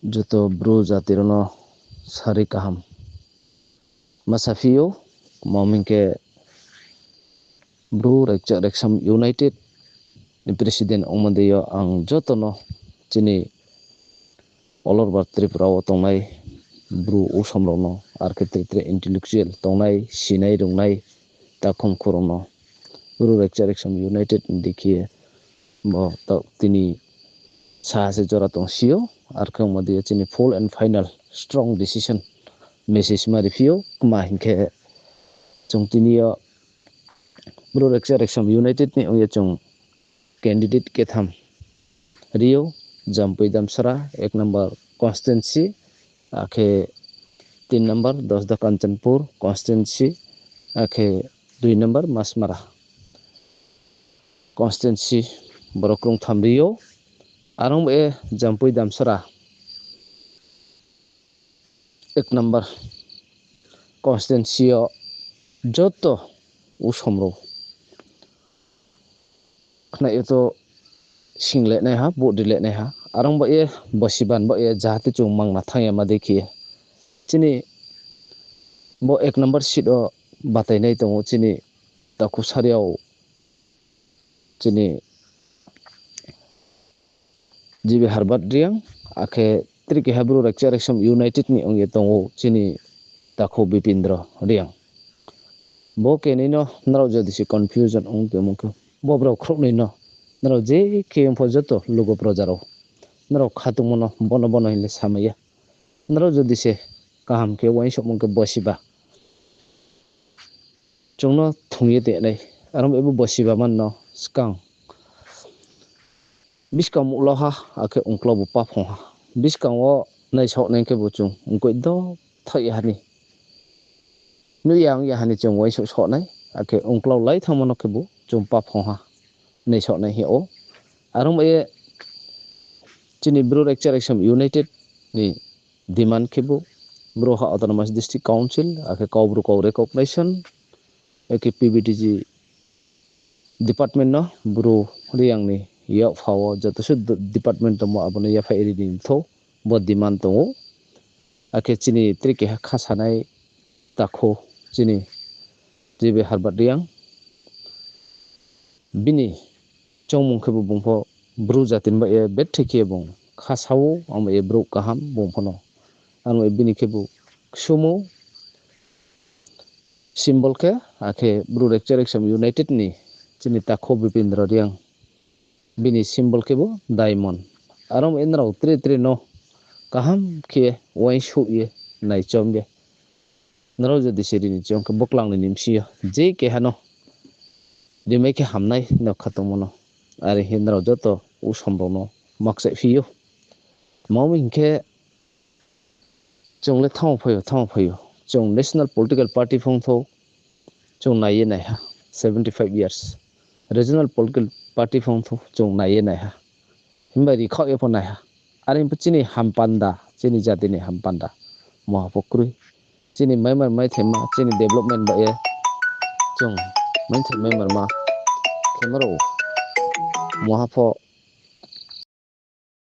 joto bro jatirono sari kaham masafio momingke bro reksam United ni presiden ongmandeyo ang jotono chini olor bar Tripura o tongnai bro usomrokno archetre intellectual tongnai sinai rongnai takhom khorokno bro reksam United dikiye bo tini sahase jora tongsio arkang madiyo chini full and final strong decision message marifio kuma hingke chung tiniyo bro reksam United ni ongya chung candidate ketham Rio Jampui Damsara 1 number constituency akhe 3 number Dosda Kanchanpur constituency akhe 2 number Masmara constituency Borokrung tham Rio arong e Jampui Damsara 1 number constituency joto usomro khna eto single nai ha bo dile nai ha arong ba e bosiban ba e jahate chung mangna thangya ma dekhi chini bo 1 number seat o batai nai tongo chini taku sariao chini jibe Harvard riang akhe trike habro reksam United ni ongye tongo chini takho Bipindra riang bo kenino naro jodi si confusion ongte mungko bo bro khroknai no naro je ke joto logo projaro naro khatungmono bono hile samaya naro jodi se kaham ke wain somongke bosiba chungno thungye te nai aram ebu bosiba manno skang biskang muloha akhe ongklo bu pa phonga biskang o nai sok nai ke buchung ongkoi do thai hani nuyang ya hani chung wain sok nai akhe ongklo lai thangmono ke bu chung pa phonga nei sok nai hi o aram e chini bro reksam United ni demand kebu bro ha autonomous district council akhe kaubru ko recognition eke PBTG department no bro riang ni ya phawo joto su department mo abono ya fairi din tho bo demand to akhe chini trike khasanai takho chini jibe Harvard riang bini chongmung khebu bungpho bro jatin ba e bet theke bung khasawo am e bro kaham bungphono anu e bini khebu sumo symbol ke akhe bro reksam United ni chini takho Bipindra riang bini symbol kebo diamond arom enrau tre no kaham khe wain shuye nai chomge naro jodi serini chongke boklang ni nimsiya je ke hano dime ke hamnai no khatomono are hinrau joto usombono maksai fiyo mawing ke chongle thang phayo chong national political party phongtho chong nai nai ha 75 years regional political party phongtho chong nai nai ha himbari khaw e phonai ha are chini hampanda chini jati ni hampanda mohapokru chini maimar mai thema chini development ba e chong maimar ma kemaro mohapho